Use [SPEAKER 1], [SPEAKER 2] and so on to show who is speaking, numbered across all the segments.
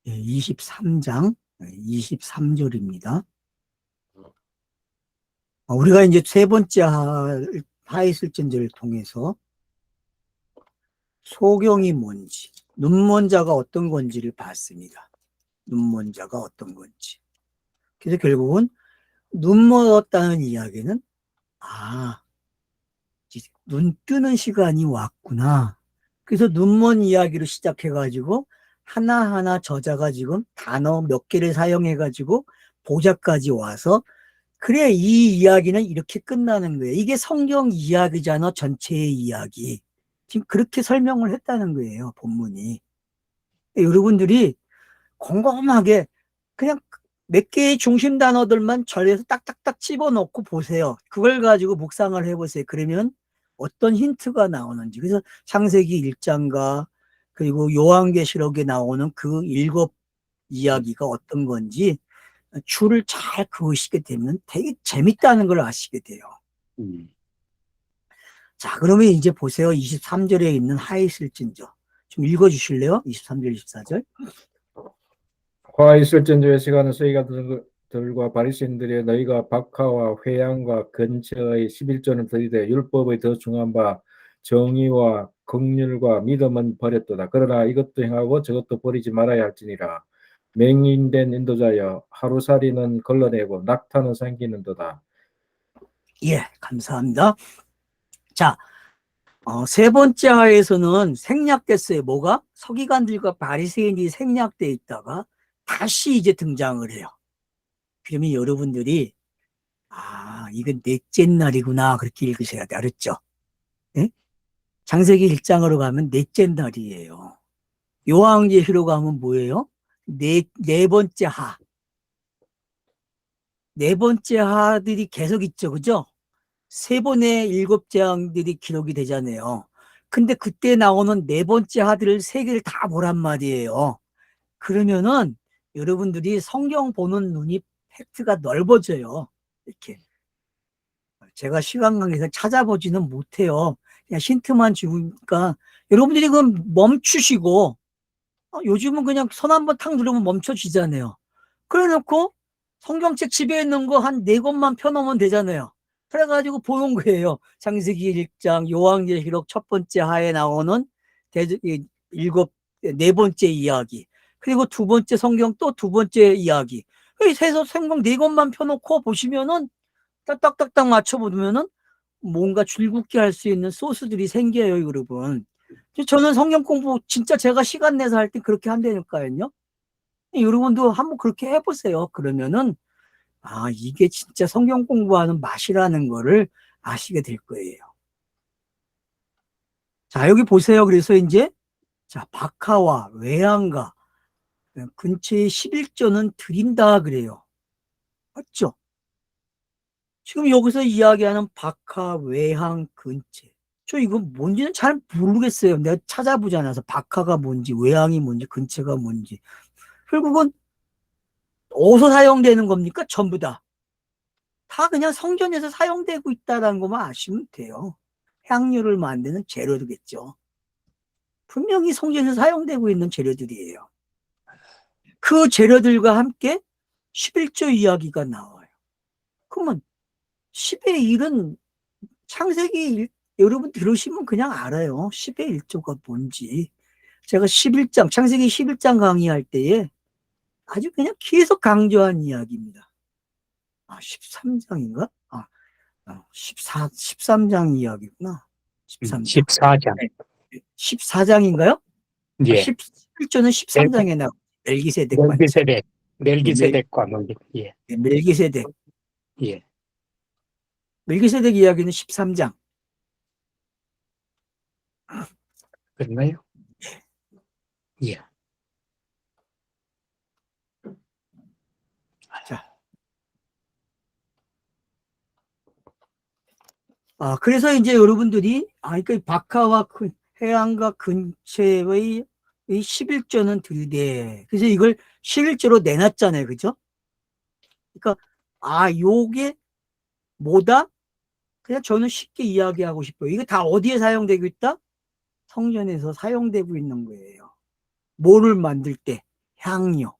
[SPEAKER 1] 23장 23절입니다. 우리가 이제 세 번째 하이슬전제를 통해서 소경이 뭔지, 눈먼자가 어떤 건지를 봤습니다. 눈먼자가 어떤 건지. 그래서 결국은 눈먼었다는 이야기는 눈 뜨는 시간이 왔구나. 그래서 눈먼 이야기로 시작해가지고 하나하나 저자가 지금 단어 몇 개를 사용해가지고 보자까지 와서 그래 이 이야기는 이렇게 끝나는 거예요. 이게 성경 이야기잖아. 전체의 이야기. 지금 그렇게 설명을 했다는 거예요. 본문이. 여러분들이 곰곰하게 그냥 몇 개의 중심 단어들만 절에서 딱딱딱 집어넣고 보세요. 그걸 가지고 묵상을 해보세요. 그러면 어떤 힌트가 나오는지. 그래서 창세기 1장과 그리고 요한계시록에 나오는 그 7 이야기가 어떤 건지 줄을 잘 그으시게 되면 되게 재밌다는 걸 아시게 돼요. 자, 그러면 이제 보세요. 23절에 있는 하이슬진저. 좀 읽어주실래요? 23절, 24절.
[SPEAKER 2] 화 있을진저의 시간은 서기가 들과 바리새인들의 너희가 박하와 회양과 근처의 11조는 들이되 율법의 더 중한 바 정의와 긍휼과 믿음은 버렸도다. 그러나 이것도 행하고 저것도 버리지 말아야 할지니라. 맹인된 인도자여 하루살이는 걸러내고 낙타는 삼키는도다.
[SPEAKER 1] 예, 감사합니다. 자, 세 번째 하에서는 생략됐어요. 뭐가? 서기관들과 바리새인이 생략돼 있다가 다시 이제 등장을 해요. 그러면 여러분들이 이건 넷째 날이구나 그렇게 읽으셔야 돼. 알았죠? 네? 창세기 1장으로 가면 넷째 날이에요. 요한계시록 가면 뭐예요? 네 번째 하. 네 번째 하들이 계속 있죠. 그죠? 세 번의 7장들이 기록이 되잖아요. 근데 그때 나오는 네 번째 하들을 세 개를 다 보란 말이에요. 그러면은 여러분들이 성경 보는 눈이 팩트가 넓어져요. 이렇게. 제가 시간 관계상 찾아보지는 못해요. 그냥 힌트만 주니까 여러분들이 그럼 멈추시고 요즘은 그냥 손 한번 탁 누르면 멈춰지잖아요. 그래 놓고 성경책 집에 있는 거 한 4권만 펴놓으면 되잖아요. 그래가지고 보는 거예요. 창세기 1장, 요한계시록 첫 번째 하에 나오는 네 번째 이야기. 그리고 두 번째 성경 또 두 번째 이야기. 해서 성경 4권만 펴놓고 보시면은 딱딱딱딱 맞춰보면은 뭔가 줄긋게 할 수 있는 소스들이 생겨요, 여러분. 저는 성경 공부 진짜 제가 시간 내서 할 때 그렇게 한다니까요. 여러분도 한번 그렇게 해보세요. 그러면은 이게 진짜 성경 공부하는 맛이라는 거를 아시게 될 거예요. 자, 여기 보세요. 그래서 이제 박하와 외양가 근처에 11조는 드린다 그래요. 맞죠? 지금 여기서 이야기하는 박하, 외항, 근처. 저 이거 뭔지는 잘 모르겠어요. 내가 찾아보지 않아서 박하가 뭔지, 외항이 뭔지, 근처가 뭔지. 결국은 어디서 사용되는 겁니까? 전부 다. 다 그냥 성전에서 사용되고 있다는 것만 아시면 돼요. 향료를 만드는 재료들겠죠. 분명히 성전에서 사용되고 있는 재료들이에요. 그 재료들과 함께 11조 이야기가 나와요. 그러면 10의 1은 창세기 여러분 들으시면 그냥 알아요. 10의 1조가 뭔지. 제가 11장, 창세기 11장 강의할 때에 아주 그냥 계속 강조한 이야기입니다. 13장인가? 13장 이야기구나. 13장.
[SPEAKER 3] 14장.
[SPEAKER 1] 14장인가요?
[SPEAKER 3] 예.
[SPEAKER 1] 11조는 13장에 나와. 멜기세덱 관점.
[SPEAKER 3] 멜기세덱과 예.
[SPEAKER 1] 멜기세덱.
[SPEAKER 3] 예.
[SPEAKER 1] 멜기세덱 이야기는 13장.
[SPEAKER 3] 그렇나요? 예.
[SPEAKER 1] 자. 그래서 이제 여러분들이, 그러니까 박하와 해안과 근처의 이 11조는 들이대. 그래서 이걸 11조로 내놨잖아요. 그죠? 그러니까, 요게 뭐다? 그냥 저는 쉽게 이야기하고 싶어요. 이거 다 어디에 사용되고 있다? 성전에서 사용되고 있는 거예요. 뭐를 만들 때? 향료.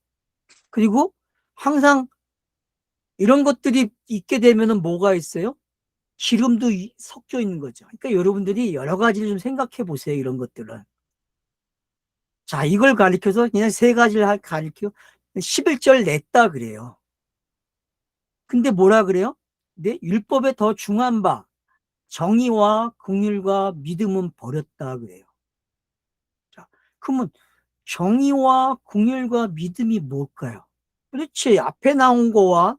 [SPEAKER 1] 그리고 항상 이런 것들이 있게 되면은 뭐가 있어요? 기름도 섞여 있는 거죠. 그러니까 여러분들이 여러 가지를 좀 생각해 보세요. 이런 것들은. 자, 이걸 가리켜서 그냥 세 가지를 가리켜 11절 냈다 그래요. 근데 뭐라 그래요? 네, 율법에 더 중한 바 정의와 긍휼과 믿음은 버렸다 그래요. 자, 그러면 정의와 긍휼과 믿음이 뭘까요? 그렇지. 앞에 나온 거와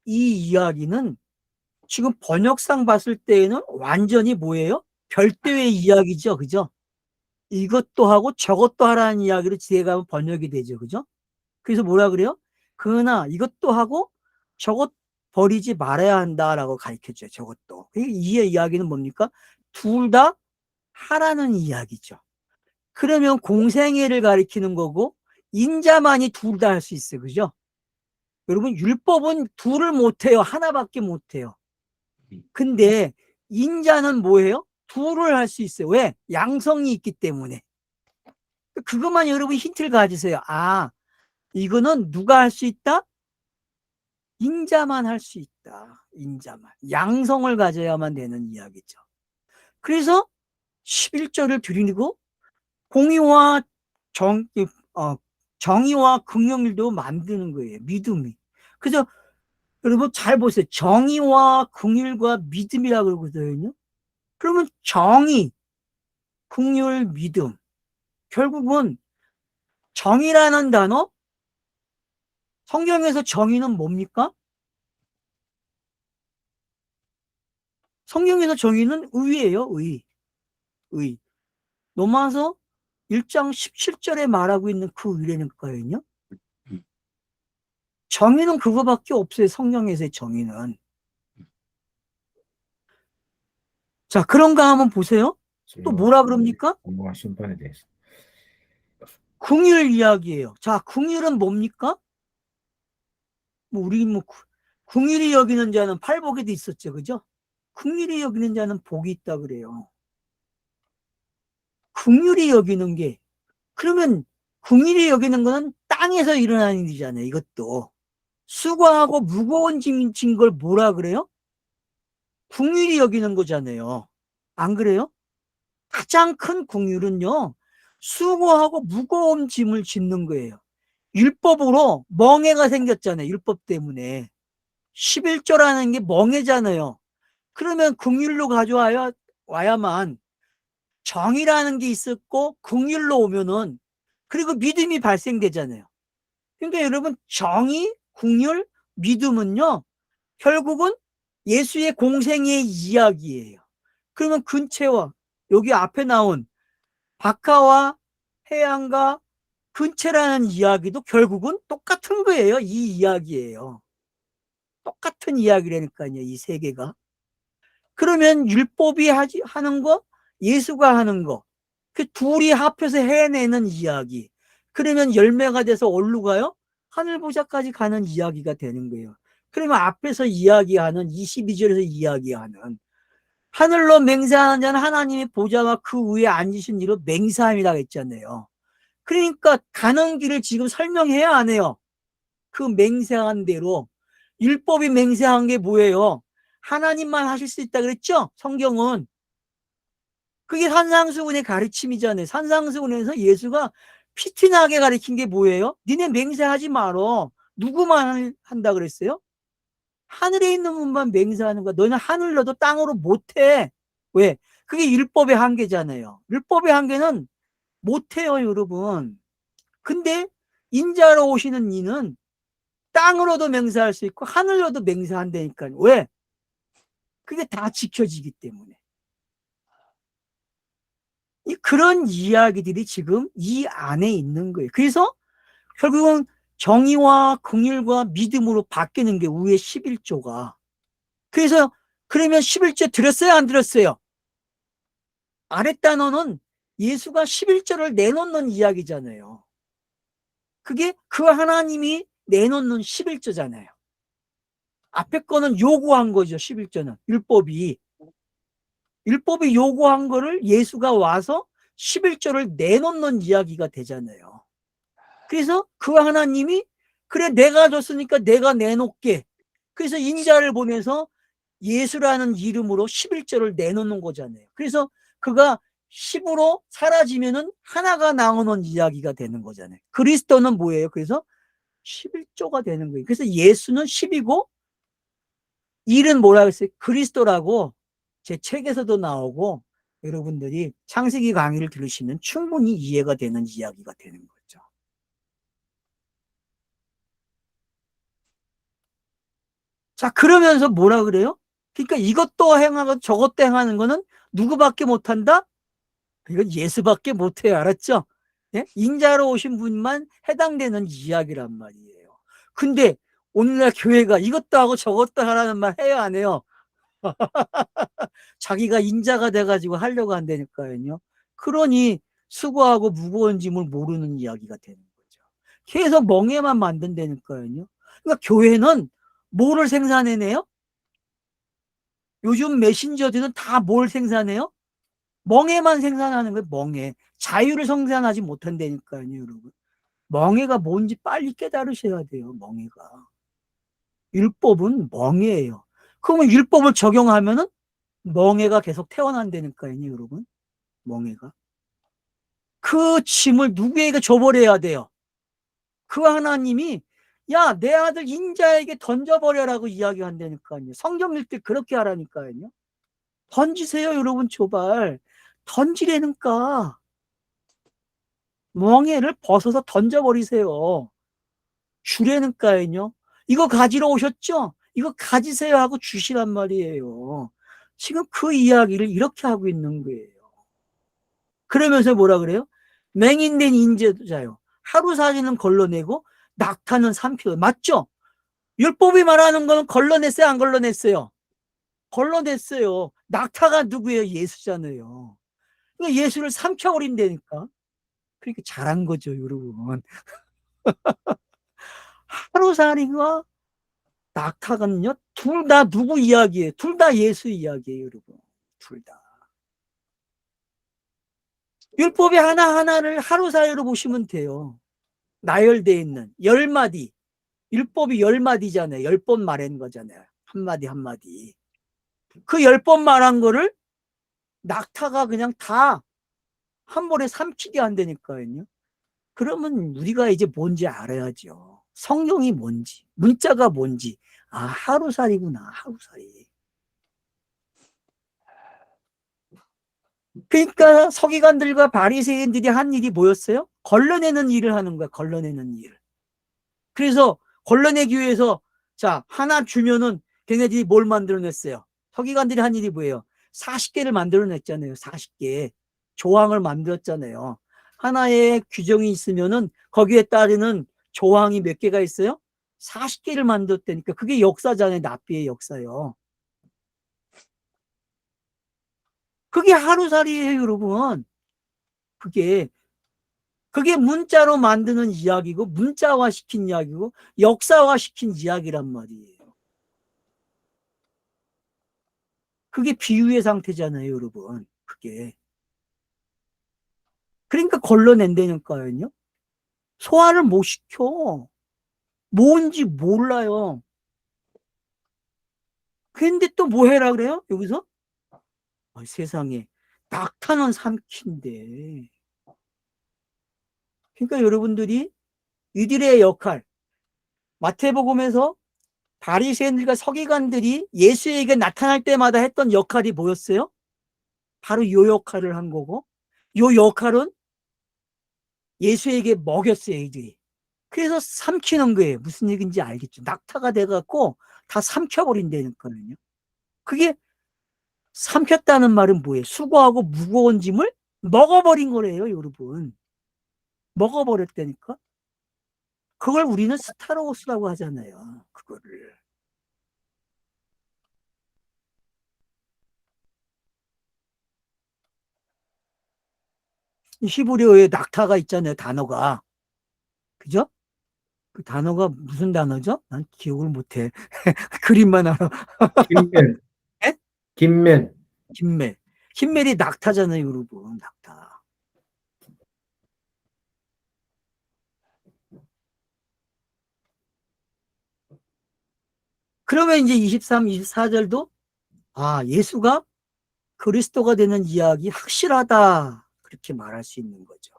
[SPEAKER 1] 이 이야기는 지금 번역상 봤을 때에는 완전히 뭐예요? 별도의 이야기죠. 그죠? 이것도 하고 저것도 하라는 이야기로 뒤에가면 번역이 되죠. 그죠? 그래서 뭐라 그래요? 그러나 이것도 하고 저것 버리지 말아야 한다라고 가르쳐줘요. 저것도. 이 이야기는 뭡니까? 둘 다 하라는 이야기죠. 그러면 공생애를 가리키는 거고 인자만이 둘 다 할 수 있어요. 그죠? 여러분 율법은 둘을 못해요. 하나밖에 못해요. 근데 인자는 뭐예요? 둘을 할 수 있어요. 왜? 양성이 있기 때문에. 그것만 여러분 힌트를 가지세요. 아, 이거는 누가 할 수 있다? 인자만 할 수 있다. 인자만. 양성을 가져야만 되는 이야기죠. 그래서 11절을 드리고 공의와 정의와 긍휼도 만드는 거예요. 믿음이. 그래서 여러분 잘 보세요. 정의와 긍휼과 믿음이라고 그러거든요. 그러면 정의, 긍휼, 믿음. 결국은 정의라는 단어, 성경에서 정의는 뭡니까? 성경에서 정의는 의예요. 의. 로마서 1장 17절에 말하고 있는 그 의라니까요. 정의는 그거밖에 없어요. 성경에서의 정의는. 자, 그런가 한번 보세요. 또 뭐라 그럽니까?
[SPEAKER 2] 공무와 심판에 대해서.
[SPEAKER 1] 긍휼 이야기예요. 자, 긍휼은 뭡니까? 우리 긍휼히 여기는 자는 팔복에도 있었죠. 그죠? 긍휼히 여기는 자는 복이 있다 그래요. 긍휼히 여기는 게 그러면 긍휼히 여기는 거는 땅에서 일어나는 일이잖아요. 이것도 수고하고 무거운 짐인 걸 뭐라 그래요? 긍휼히 여기는 거잖아요. 안 그래요? 가장 큰 긍휼은요, 수고하고 무거운 짐을 짓는 거예요. 율법으로 멍해가 생겼잖아요. 율법 때문에 11조라는 게 멍해잖아요. 그러면 긍휼로 와야만 정이라는 게 있었고 긍휼로 오면은 그리고 믿음이 발생되잖아요. 그러니까 여러분 정의, 긍휼, 믿음은요 결국은 예수의 공생의 이야기예요. 그러면 근체와 여기 앞에 나온 박하와 해양과 근체라는 이야기도 결국은 똑같은 거예요. 이 이야기예요. 똑같은 이야기라니까요. 이 세 개가. 그러면 율법이 하는 거, 예수가 하는 거, 그 둘이 합해서 해내는 이야기. 그러면 열매가 돼서 어디로 가요? 하늘보좌까지 가는 이야기가 되는 거예요. 그러면 앞에서 이야기하는 22절에서 이야기하는 하늘로 맹세하는 자는 하나님의 보좌와 그 위에 앉으신 이로 맹세함이라고 했잖아요. 그러니까 가는 길을 지금 설명해야 안 해요. 그 맹세한 대로. 율법이 맹세한 게 뭐예요? 하나님만 하실 수 있다 그랬죠? 성경은. 그게 산상수훈의 가르침이잖아요. 산상수훈에서 예수가 피티나게 가르친 게 뭐예요? 니네 맹세하지 말어. 누구만 한다 그랬어요? 하늘에 있는 분만 맹세하는 거야. 너는 하늘로도 땅으로 못해. 왜? 그게 율법의 한계잖아요. 율법의 한계는 못해요, 여러분. 근데 인자로 오시는 이는 땅으로도 맹세할 수 있고 하늘로도 맹세한다니까요. 왜? 그게 다 지켜지기 때문에. 그런 이야기들이 지금 이 안에 있는 거예요. 그래서 결국은 정의와 긍휼과 믿음으로 바뀌는 게 위에 11조가. 그래서 그러면 11조 들었어요? 안 들었어요? 아랫 단어는 예수가 11조를 내놓는 이야기잖아요. 그게 그 하나님이 내놓는 11조잖아요. 앞에 거는 요구한 거죠. 11조는. 율법이 요구한 거를 예수가 와서 11조를 내놓는 이야기가 되잖아요. 그래서 그 하나님이 그래 내가 줬으니까 내가 내놓게. 그래서 인자를 보내서 예수라는 이름으로 11조를 내놓는 거잖아요. 그래서 그가 10으로 사라지면은 하나가 나오는 이야기가 되는 거잖아요. 그리스도는 뭐예요? 그래서 11조가 되는 거예요. 그래서 예수는 10이고 일은 뭐라고 했어요? 그리스도라고 제 책에서도 나오고 여러분들이 창세기 강의를 들으시면 충분히 이해가 되는 이야기가 되는 거죠. 자, 그러면서 뭐라 그래요? 그러니까 이것도 행하고 저것도 행하는 거는 누구밖에 못한다? 이건 예수밖에 못해요. 알았죠? 예? 인자로 오신 분만 해당되는 이야기란 말이에요. 근데 오늘날 교회가 이것도 하고 저것도 하라는 말 해요, 안 해요? 자기가 인자가 돼가지고 하려고 한다니까요. 그러니 수고하고 무거운 짐을 모르는 이야기가 되는 거죠. 계속 멍해만 만든다니까요. 그러니까 교회는 뭐를 생산해내요? 요즘 메신저들은 다 뭘 생산해요? 멍해만 생산하는 거예요. 멍해. 자유를 생산하지 못한다니까요, 여러분. 멍해가 뭔지 빨리 깨달으셔야 돼요. 멍해가. 율법은 멍해예요. 그러면 율법을 적용하면은 멍해가 계속 태어난다니까요, 여러분. 멍해가. 그 짐을 누구에게 줘버려야 돼요? 그 하나님이 야, 내 아들 인자에게 던져버려라고 이야기한다니까요. 성경 읽을 때 그렇게 하라니까요. 던지세요, 여러분, 제발. 던지라니까. 멍에를 벗어서 던져버리세요. 주라니까요. 이거 가지러 오셨죠? 이거 가지세요 하고 주시란 말이에요. 지금 그 이야기를 이렇게 하고 있는 거예요. 그러면서 뭐라 그래요? 맹인된 인재자요. 하루 사지는 걸러내고 낙타는 삼켜. 맞죠? 율법이 말하는 거는 걸러냈어요, 안 걸러냈어요? 걸러냈어요. 낙타가 누구예요? 예수잖아요. 그러니까 예수를 삼켜버린다니까. 그러니까 잘한 거죠, 여러분. 하루살이가 낙타는요, 둘 다 누구 이야기예요? 둘 다 예수 이야기예요, 여러분. 둘 다. 율법의 하나하나를 하루사이로 보시면 돼요. 나열되어 있는 10마디. 율법이 10마디잖아요. 10번 말한 거잖아요. 한마디 한마디. 그 10번 말한 거를 낙타가 그냥 다 한 번에 삼키게 한다니까요. 그러면 우리가 이제 뭔지 알아야죠. 성경이 뭔지, 문자가 뭔지. 아, 하루살이구나, 하루살이. 그러니까 서기관들과 바리새인들이 한 일이 뭐였어요? 걸러내는 일을 하는 거야, 걸러내는 일. 그래서 걸러내기 위해서 자, 하나 주면은 걔네들이 뭘 만들어냈어요? 서기관들이 한 일이 뭐예요? 40개를 만들어냈잖아요. 40개. 조항을 만들었잖아요. 하나의 규정이 있으면은 거기에 따르는 조항이 몇 개가 있어요? 40개를 만들었다니까. 그게 역사잖아요. 납비의 역사요. 그게 하루살이에요, 여러분. 그게 문자로 만드는 이야기고 문자화 시킨 이야기고 역사화 시킨 이야기란 말이에요. 그게 비유의 상태잖아요, 여러분. 그게. 그러니까 걸러낸다니까요. 소화를 못 시켜. 뭔지 몰라요. 근데 또 뭐 해라 그래요? 여기서? 세상에. 낙타는 삼킨데. 그러니까 여러분들이 이들의 역할, 마태복음에서 바리새인들과 서기관들이 예수에게 나타날 때마다 했던 역할이 뭐였어요? 바로 요 역할을 한 거고, 요 역할은 예수에게 먹였어요, 이들이. 그래서 삼키는 거예요. 무슨 얘기인지 알겠죠? 낙타가 돼갖고 다 삼켜버린다니까요. 그게 삼켰다는 말은 뭐예요? 수고하고 무거운 짐을 먹어버린 거래요, 여러분. 먹어버렸다니까? 그걸 우리는 스타로스라고 하잖아요. 그거를. 히브리어에 낙타가 있잖아요, 단어가. 그죠? 그 단어가 무슨 단어죠? 난 기억을 못해. 그림만 알아.
[SPEAKER 2] 김멜,
[SPEAKER 1] 에?
[SPEAKER 2] 김멜.
[SPEAKER 1] 김멜. 김멜이 낙타잖아요, 여러분. 낙타. 그러면 이제 23, 24절도 예수가 그리스도가 되는 이야기 확실하다. 그렇게 말할 수 있는 거죠.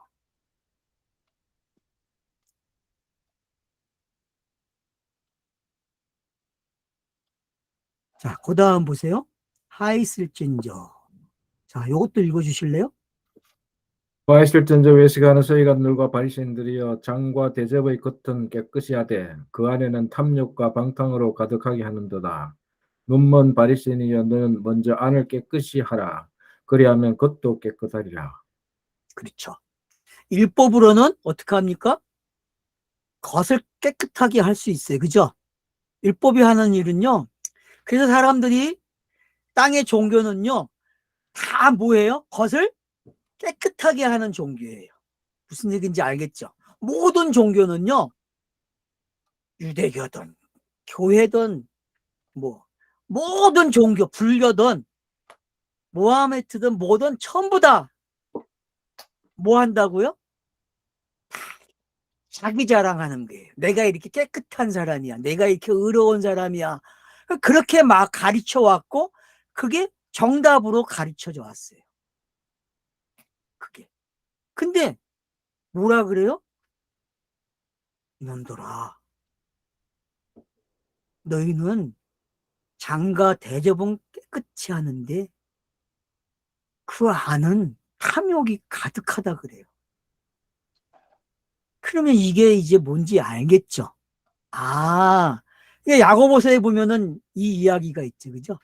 [SPEAKER 1] 자, 그 다음 보세요. 하있을진저. 자, 요것도 읽어주실래요?
[SPEAKER 2] 와 있을진저 외식하는 서기관들과 바리새인들이여 장과 대접의 겉은 깨끗이 하되 그 안에는 탐욕과 방탕으로 가득하게 하는도다. 눈먼 바리새인이여 너는 먼저 안을 깨끗이 하라. 그리하면 겉도 깨끗하리라.
[SPEAKER 1] 그렇죠. 율법으로는 어떻게 합니까? 겉을 깨끗하게 할 수 있어요. 그죠? 율법이 하는 일은요. 그래서 사람들이 땅의 종교는요. 다 뭐예요? 겉을 깨끗하게 하는 종교예요. 무슨 얘기인지 알겠죠? 모든 종교는요. 유대교든 교회든 모든 종교, 불교든 모하메트든 뭐든 전부 다 뭐 한다고요? 자기 자랑하는 거예요. 내가 이렇게 깨끗한 사람이야. 내가 이렇게 의로운 사람이야. 그렇게 막 가르쳐 왔고 그게 정답으로 가르쳐 줘 왔어요. 그게. 근데 뭐라 그래요? 이놈들아, 너희는 장과 대접은 깨끗이 하는데 그 안은 탐욕이 가득하다 그래요. 그러면 이게 이제 뭔지 알겠죠? 이게 야고보서에 보면은 이 이야기가 있죠. 그죠?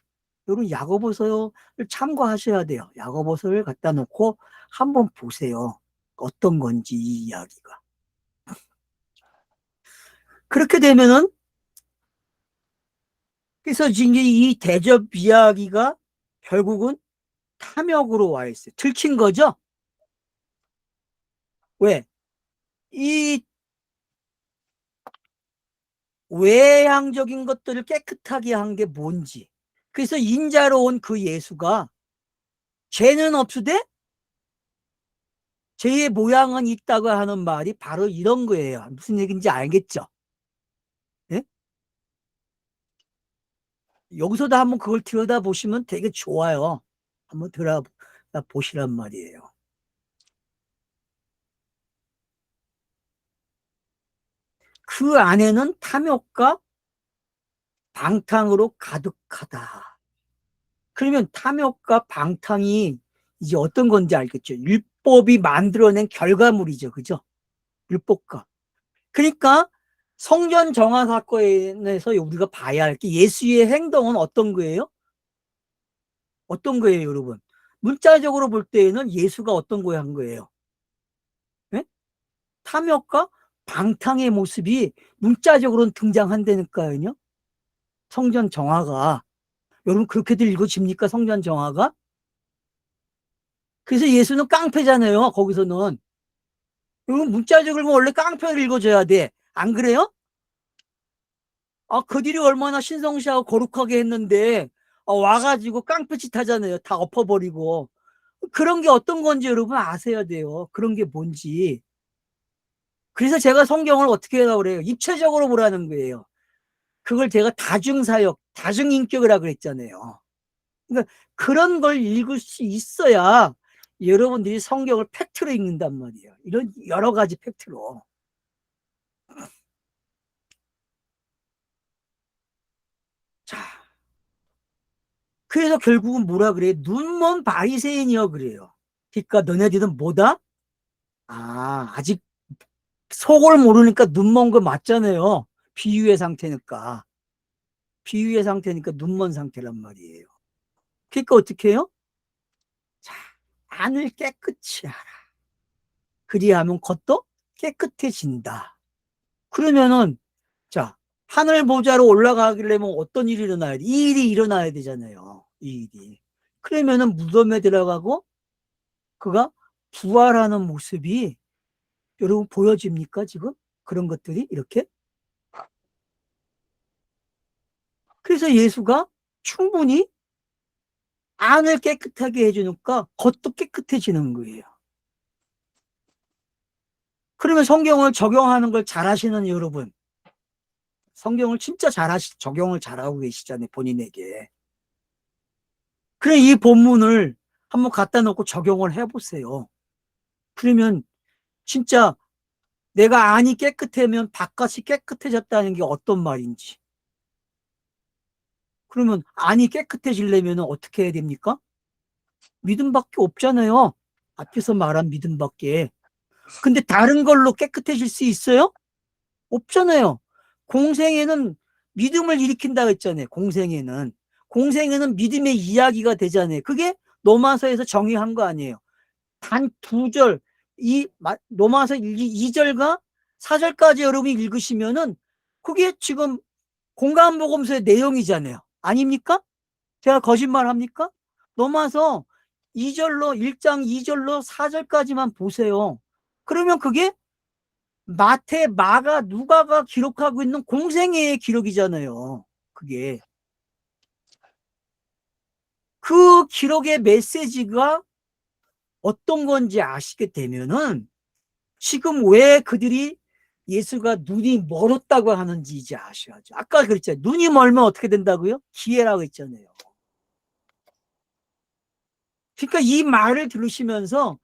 [SPEAKER 1] 여러분 야고보서를 참고하셔야 돼요. 야고보서를 갖다 놓고 한번 보세요. 어떤 건지 이 이야기가. 그렇게 되면은 그래서 지금 이 대접 이야기가 결국은 탐욕으로 와 있어요. 들킨 거죠? 왜? 이 외향적인 것들을 깨끗하게 한 게 뭔지. 그래서 인자로 온 그 예수가 죄는 없으되 죄의 모양은 있다고 하는 말이 바로 이런 거예요. 무슨 얘기인지 알겠죠? 네? 여기서도 한번 그걸 들여다보시면 되게 좋아요. 한번 들여다보시란 말이에요. 그 안에는 탐욕과 방탕으로 가득하다. 그러면 탐욕과 방탕이 이제 어떤 건지 알겠죠? 율법이 만들어낸 결과물이죠. 그죠? 율법과. 그러니까 성전 정화 사건에서 우리가 봐야 할 게 예수의 행동은 어떤 거예요? 어떤 거예요, 여러분? 문자적으로 볼 때에는 예수가 어떤 거 한 거예요? 네? 탐욕과 방탕의 모습이 문자적으로는 등장한다니까요. 성전 정화가. 여러분 그렇게들 읽어집니까? 성전 정화가? 그래서 예수는 깡패잖아요. 거기서는. 여러분 문자적으로 원래 깡패를 읽어줘야 돼. 안 그래요? 그들이 얼마나 신성시하고 거룩하게 했는데 와가지고 깡패짓 하잖아요. 다 엎어버리고. 그런 게 어떤 건지 여러분 아셔야 돼요. 그런 게 뭔지. 그래서 제가 성경을 어떻게 하라고 그래요? 입체적으로 보라는 거예요. 그걸 제가 다중사역, 다중인격이라고 그랬잖아요. 그러니까 그런 걸 읽을 수 있어야 여러분들이 성경을 팩트로 읽는단 말이에요. 이런 여러 가지 팩트로. 자, 그래서 결국은 뭐라 그래요? 눈먼 바리새인이여 그래요. 그러니까 너네들은 뭐다? 아직 속을 모르니까 눈먼 거 맞잖아요. 비유의 상태니까. 비유의 상태니까 눈먼 상태란 말이에요. 그러니까 어떻게 해요? 자, 안을 깨끗이 하라. 그리하면 겉도 깨끗해진다. 그러면은 자, 하늘 보좌로 올라가려면 어떤 일이 일어나야 돼? 이 일이 일어나야 되잖아요. 이 일이. 그러면은 무덤에 들어가고 그가 부활하는 모습이 여러분 보여집니까? 지금 그런 것들이 이렇게. 그래서 예수가 충분히 안을 깨끗하게 해주니까 겉도 깨끗해지는 거예요. 그러면 성경을 적용하는 걸 잘하시는 여러분, 성경을 진짜 적용을 잘하고 계시잖아요, 본인에게. 그래, 이 본문을 한번 갖다 놓고 적용을 해보세요. 그러면 진짜 내가 안이 깨끗하면 바깥이 깨끗해졌다는 게 어떤 말인지. 그러면 안이 깨끗해지려면 어떻게 해야 됩니까? 믿음밖에 없잖아요. 앞에서 말한 믿음밖에. 근데 다른 걸로 깨끗해질 수 있어요? 없잖아요. 공생애는 믿음을 일으킨다고 했잖아요. 공생애는 믿음의 이야기가 되잖아요. 그게 로마서에서 정의한 거 아니에요. 단 2절, 로마서 2절과 4절까지 여러분이 읽으시면은 그게 지금 공감복음서의 내용이잖아요. 아닙니까? 제가 거짓말 합니까? 로마서 1장 2절로 4절까지만 보세요. 그러면 그게 마태, 마가, 누가가 기록하고 있는 공생애의 기록이잖아요. 그게. 그 기록의 메시지가 어떤 건지 아시게 되면은 지금 왜 그들이 예수가 눈이 멀었다고 하는지 이제 아셔야죠. 아까 그랬잖아요. 눈이 멀면 어떻게 된다고요? 기회라고 했잖아요. 그러니까 이 말을 들으시면서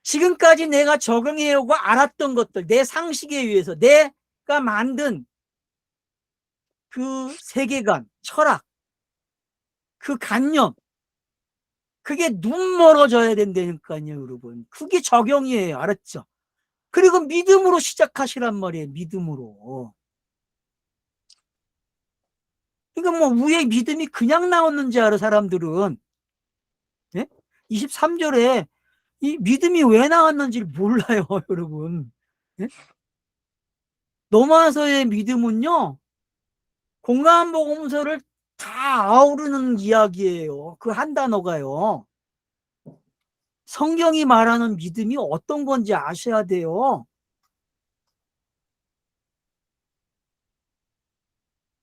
[SPEAKER 1] 지금까지 내가 적응해오고 알았던 것들, 내 상식에 의해서 내가 만든 그 세계관, 철학, 그 관념, 그게 눈 멀어져야 된다니까요, 여러분. 그게 적용이에요. 알았죠? 그리고 믿음으로 시작하시란 말이에요. 믿음으로. 그러니까 뭐 위에 믿음이 그냥 나왔는지 알아, 사람들은. 예? 23절에 이 믿음이 왜 나왔는지를 몰라요, 여러분. 예? 로마서의 믿음은요, 공감복음서를 다 아우르는 이야기예요. 그 한 단어가요. 성경이 말하는 믿음이 어떤 건지 아셔야 돼요.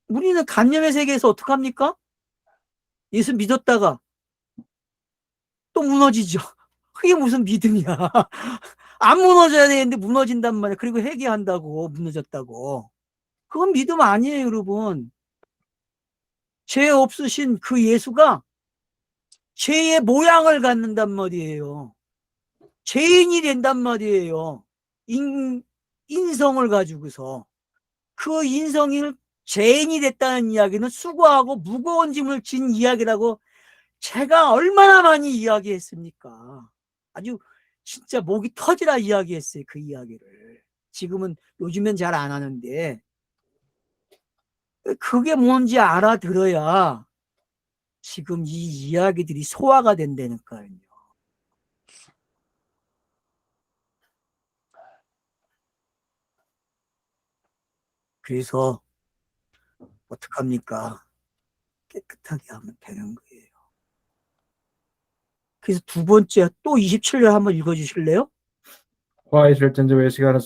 [SPEAKER 1] 우리는 관념의 세계에서 어떡합니까? 예수 믿었다가 또 무너지죠. 그게 무슨 믿음이야. 안 무너져야 되는데 무너진단 말이야. 그리고 회개한다고 무너졌다고. 그건 믿음 아니에요, 여러분. 죄 없으신 그 예수가 죄의 모양을 갖는단 말이에요. 죄인이 된단 말이에요. 인성을 가지고서. 그 인성을 죄인이 됐다는 이야기는 수고하고 무거운 짐을 진 이야기라고 제가 얼마나 많이 이야기했습니까? 아주 진짜 목이 터지라 이야기했어요. 그 이야기를. 지금은 요즘엔 잘 안 하는데 그게 뭔지 알아들어야 지금 이 이야기들이 소화가 된다니까요. 그래서 어떡합니까? 깨끗하게 하면 되는 거예요. 그래서 두 번째 또 27절 한번 읽어주실래요?
[SPEAKER 2] 화 있을 전제 외식하는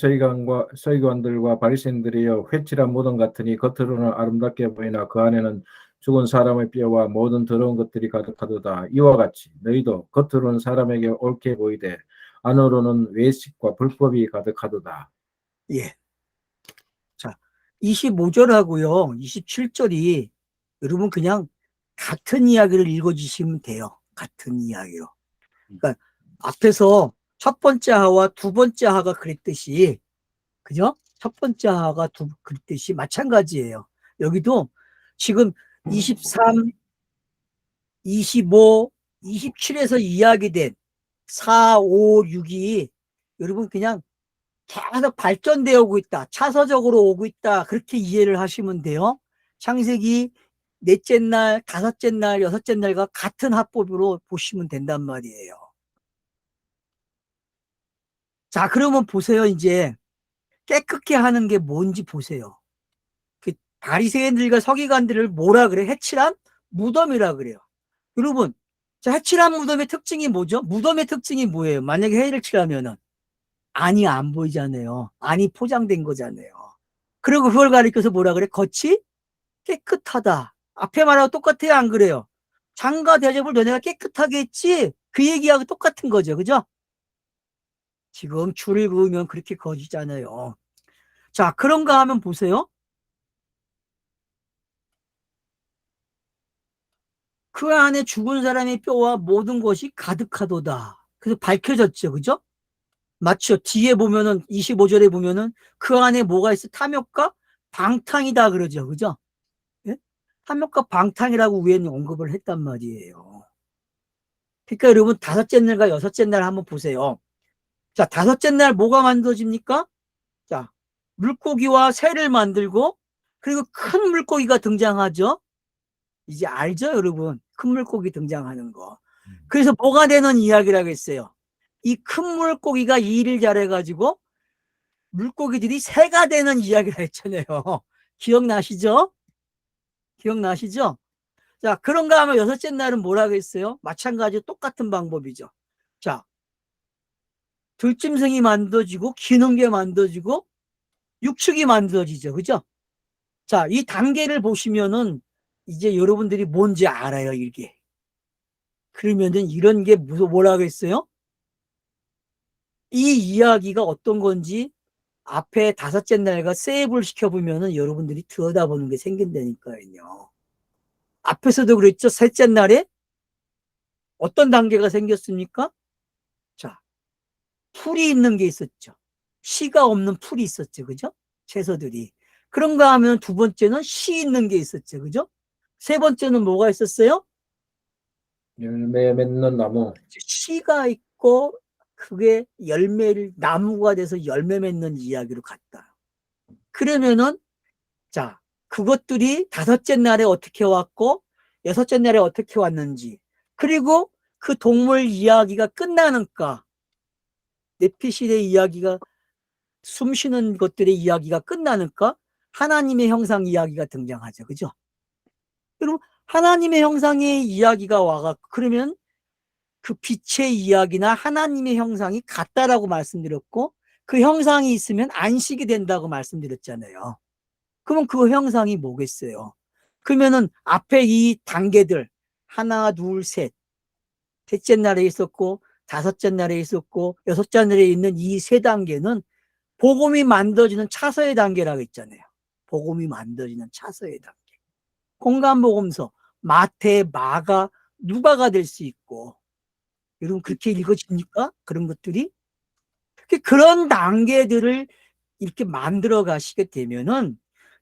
[SPEAKER 2] 서기관들과 바리새인들이여 회칠한 무덤 같으니 겉으로는 아름답게 보이나 그 안에는 죽은 사람의 뼈와 모든 더러운 것들이 가득하도다. 이와 같이 너희도 겉으로는 사람에게 옳게 보이되 안으로는 외식과 불법이 가득하도다.
[SPEAKER 1] 예. 자, 25절하고요. 27절이 여러분 그냥 같은 이야기를 읽어주시면 돼요. 같은 이야기로. 그러니까 앞에서 첫 번째 하와 두 번째 하가 그랬듯이, 그죠? 첫 번째 하가 그랬듯이 마찬가지예요. 여기도 지금 23, 25, 27에서 이야기된 4, 5, 6이 여러분 그냥 계속 발전되어 오고 있다. 차서적으로 오고 있다. 그렇게 이해를 하시면 돼요. 창세기 넷째 날, 다섯째 날, 여섯째 날과 같은 합법으로 보시면 된단 말이에요. 자, 그러면 보세요. 이제 깨끗게 하는 게 뭔지 보세요. 그 바리새인들과 서기관들을 뭐라 그래? 해칠한 무덤이라 그래요. 여러분, 자, 해칠한 무덤의 특징이 뭐죠? 무덤의 특징이 뭐예요? 만약에 해를 칠하면은 안이 안 보이잖아요. 안이 포장된 거잖아요. 그리고 그걸 가리켜서 뭐라 그래? 겉이 깨끗하다. 앞에 말하고 똑같아요? 안 그래요? 장과 대접을 너네가 깨끗하게 했지? 그 얘기하고 똑같은 거죠. 그죠? 지금 줄을 그으면 그렇게 거지잖아요. 자, 그런가 하면 보세요. 그 안에 죽은 사람의 뼈와 모든 것이 가득하도다. 그래서 밝혀졌죠. 그죠? 맞죠? 뒤에 보면은 25절에 보면은 그 안에 뭐가 있어? 탐욕과 방탕이다 그러죠. 그죠? 예? 탐욕과 방탕이라고 위에는 언급을 했단 말이에요. 그러니까 여러분 다섯째 날과 여섯째 날 한번 보세요. 자, 다섯째 날 뭐가 만들어집니까? 자, 물고기와 새를 만들고 그리고 큰 물고기가 등장하죠. 이제 알죠, 여러분? 큰 물고기 등장하는 거. 그래서 뭐가 되는 이야기라고 했어요. 이 큰 물고기가 일을 잘해가지고 물고기들이 새가 되는 이야기를 했잖아요. 기억나시죠? 기억나시죠? 자, 그런가 하면 여섯째 날은 뭐라고 했어요? 마찬가지로 똑같은 방법이죠. 자, 들짐승이 만들어지고 기능계 만들어지고 육축이 만들어지죠. 그죠? 자, 이 단계를 보시면은 이제 여러분들이 뭔지 알아요, 이게. 그러면은 이런 게 뭐라고 했어요? 이 이야기가 어떤 건지 앞에 다섯째 날과 세이브를 시켜보면은 여러분들이 들여다보는 게 생긴다니까요. 앞에서도 그랬죠. 셋째 날에 어떤 단계가 생겼습니까? 자, 풀이 있는 게 있었죠. 씨가 없는 풀이 있었죠. 그죠? 채소들이. 그런가 하면 두 번째는 씨 있는 게 있었죠. 그죠? 세 번째는 뭐가 있었어요?
[SPEAKER 2] 열매 맺는 나무.
[SPEAKER 1] 씨가 있고 그게 열매를 나무가 돼서 열매 맺는 이야기로 갔다. 그러면은 자, 그것들이 다섯째 날에 어떻게 왔고 여섯째 날에 어떻게 왔는지 그리고 그 동물 이야기가 끝나는가 네피실의 이야기가 숨쉬는 것들의 이야기가 끝나는가 하나님의 형상 이야기가 등장하죠. 그죠? 여러분 하나님의 형상의 이야기가 와가 그러면 그 빛의 이야기나 하나님의 형상이 같다라고 말씀드렸고 그 형상이 있으면 안식이 된다고 말씀드렸잖아요. 그러면 그 형상이 뭐겠어요? 그러면은 앞에 이 단계들 하나 둘 셋 셋째 날에 있었고 다섯째 날에 있었고 여섯째 날에 있는 이 세 단계는 복음이 만들어지는 차서의 단계라고 했잖아요. 복음이 만들어지는 차서의 단계. 공간복음서 마태, 마가, 누가가 될 수 있고 여러분 그렇게 읽어집니까? 그런 것들이 그런 단계들을 이렇게 만들어 가시게 되면은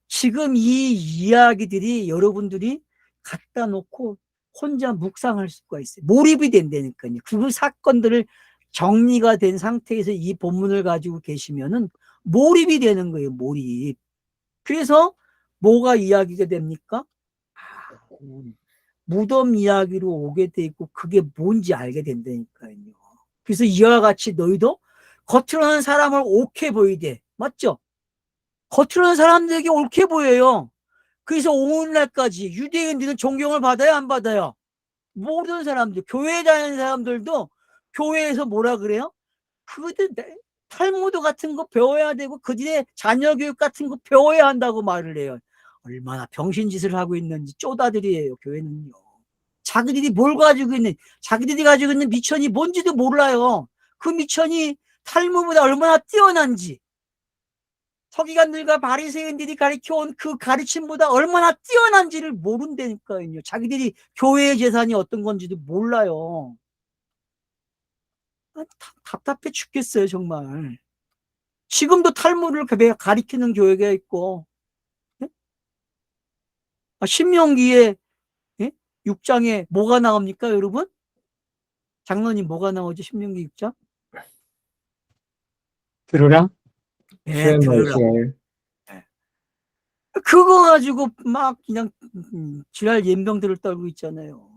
[SPEAKER 1] 지금 이 이야기들이 여러분들이 갖다 놓고 혼자 묵상할 수가 있어요. 몰입이 된다니까요. 그 사건들을 정리가 된 상태에서 이 본문을 가지고 계시면은 몰입이 되는 거예요. 몰입. 그래서 뭐가 이야기가 됩니까? 무덤 이야기로 오게 돼 있고 그게 뭔지 알게 된다니까요. 그래서 이와 같이 너희도 겉으로는 사람을 옳게 보이되 맞죠? 겉으로는 사람들에게 옳게 보여요. 그래서 오늘날까지 유대인들은 존경을 받아요, 안 받아요? 모든 사람들, 교회에 다니는 사람들도 교회에서 뭐라 그래요? 그들 탈무드 같은 거 배워야 되고 그들의 자녀 교육 같은 거 배워야 한다고 말을 해요. 얼마나 병신짓을 하고 있는지 쪼다들이에요, 교회는요. 자기들이 뭘 가지고 있는, 자기들이 가지고 있는 미천이 뭔지도 몰라요. 그 미천이 탈무보다 얼마나 뛰어난지. 서기관들과 바리새인들이 가르쳐온 그 가르침보다 얼마나 뛰어난지를 모른다니까요. 자기들이 교회의 재산이 어떤 건지도 몰라요. 답답해 죽겠어요, 정말. 지금도 탈무를 가리키는 교회가 있고, 신명기에 6장에 뭐가 나옵니까, 여러분? 장로님 뭐가 나오죠, 신명기 6장?
[SPEAKER 3] 들으라?
[SPEAKER 1] 네, 들으라. 그거 가지고 막 그냥 지랄 연병들을 떨고 있잖아요.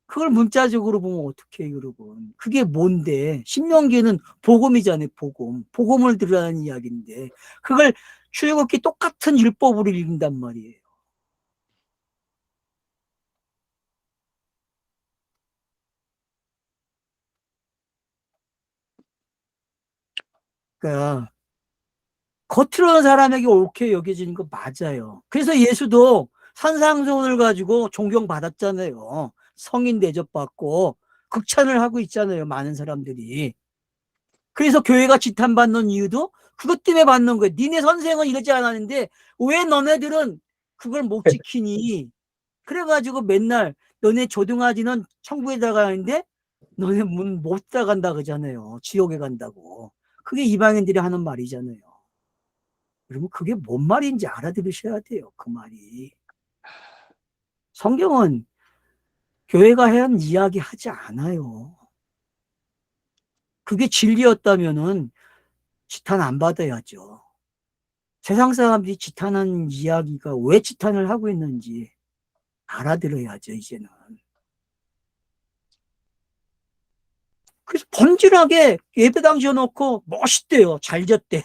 [SPEAKER 1] 그걸 문자적으로 보면 어떻게 해요, 여러분? 그게 뭔데? 신명기는 복음이잖아요, 복음. 복음을 들으라는 이야기인데 그걸 출애굽기 똑같은 율법으로 읽는단 말이에요. 그러니까 겉으로는 사람에게 옳게 여겨지는 거 맞아요. 그래서 예수도 산상수훈을 가지고 존경받았잖아요. 성인 대접받고 극찬을 하고 있잖아요, 많은 사람들이. 그래서 교회가 지탄받는 이유도 그것 때문에 받는 거예요. 니네 선생은 이러지 않았는데 왜 너네들은 그걸 못 지키니? 그래가지고 맨날 너네 조등아지는 천국에 들어가는데 너네 문 못 들어간다 그러잖아요. 지옥에 간다고. 그게 이방인들이 하는 말이잖아요. 여러분 그게 뭔 말인지 알아들으셔야 돼요. 그 말이. 성경은 교회가 한 이야기 하지 않아요. 그게 진리였다면은 지탄 안 받아야죠. 세상 사람들이 지탄하는 이야기가 왜 지탄을 하고 있는지 알아들어야죠, 이제는. 그래서 번질하게 예배당 지어놓고 멋있대요. 잘 졌대.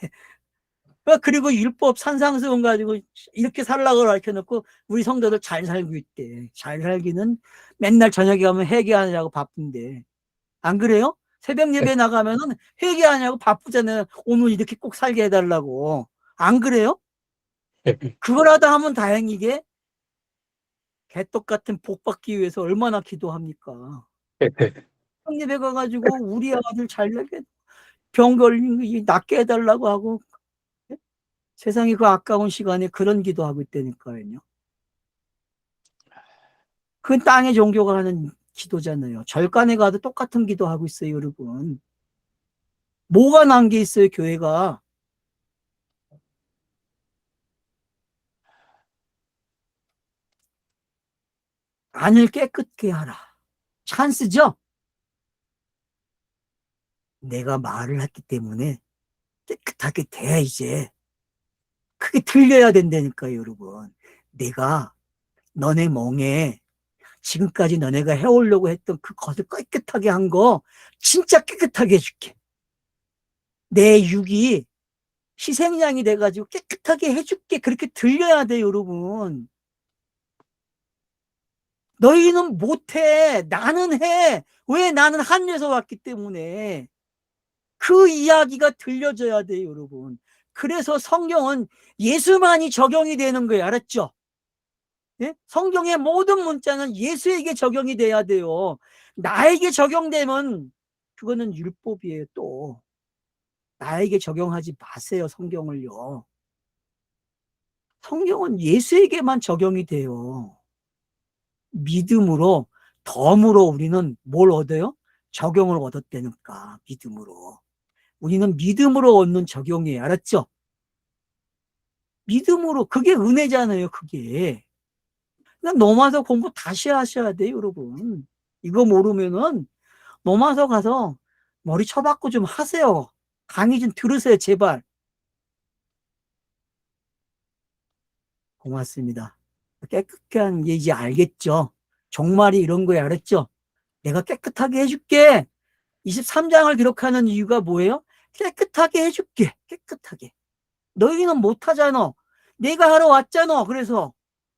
[SPEAKER 1] 그리고 율법 산상수훈 가지고 이렇게 살라고 가르쳐놓고 우리 성도들 잘 살고 있대. 잘 살기는 맨날 저녁에 가면 회개하느라고 바쁜데. 안 그래요? 새벽 예배 나가면은 회개하냐고 바쁘잖아요. 오늘 이렇게 꼭 살게 해달라고. 안 그래요? 그거라도 하면 다행이게 개떡 같은 복 받기 위해서 얼마나 기도합니까? 새벽 예배 가가지고 우리 아들 잘 나게 병 걸린 거 낫게 해달라고 하고 세상에 그 아까운 시간에 그런 기도하고 있다니까요. 그건 땅의 종교가 하는 기도잖아요. 절간에 가도 똑같은 기도하고 있어요, 여러분. 뭐가 난 게 있어요, 교회가? 안을 깨끗게 하라. 찬스죠? 내가 말을 했기 때문에 깨끗하게 돼, 이제. 그게 들려야 된다니까요, 여러분. 내가 너네 멍에 지금까지 너네가 해오려고 했던 그 것을 깨끗하게 한 거 진짜 깨끗하게 해줄게. 내 육이 희생양이 돼가지고 깨끗하게 해줄게. 그렇게 들려야 돼, 여러분. 너희는 못해. 나는 해. 왜? 나는 하늘에서 왔기 때문에. 그 이야기가 들려져야 돼요, 여러분. 그래서 성경은 예수만이 적용이 되는 거예요. 알았죠? 예? 성경의 모든 문자는 예수에게 적용이 돼야 돼요. 나에게 적용되면 그거는 율법이에요. 또 나에게 적용하지 마세요. 성경을요. 성경은 예수에게만 적용이 돼요. 믿음으로 덤으로 우리는 뭘 얻어요? 적용을 얻었다니까. 믿음으로. 우리는 믿음으로 얻는 적용이에요. 알았죠? 믿음으로. 그게 은혜잖아요. 그게. 그냥 넘어서 공부 다시 하셔야 돼요, 여러분. 이거 모르면은 넘어서 가서 머리 쳐박고 좀 하세요. 강의 좀 들으세요, 제발. 고맙습니다. 깨끗한 게 이제 알겠죠? 종말이 이런 거야, 알았죠? 내가 깨끗하게 해줄게. 23장을 기록하는 이유가 뭐예요? 깨끗하게 해줄게. 깨끗하게. 너희는 못하잖아. 내가 하러 왔잖아. 그래서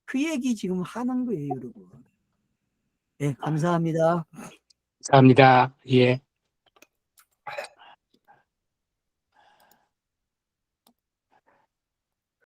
[SPEAKER 1] 그 얘기 지금 하는 거예요, 여러분. 네, 감사합니다.
[SPEAKER 3] 감사합니다. 예.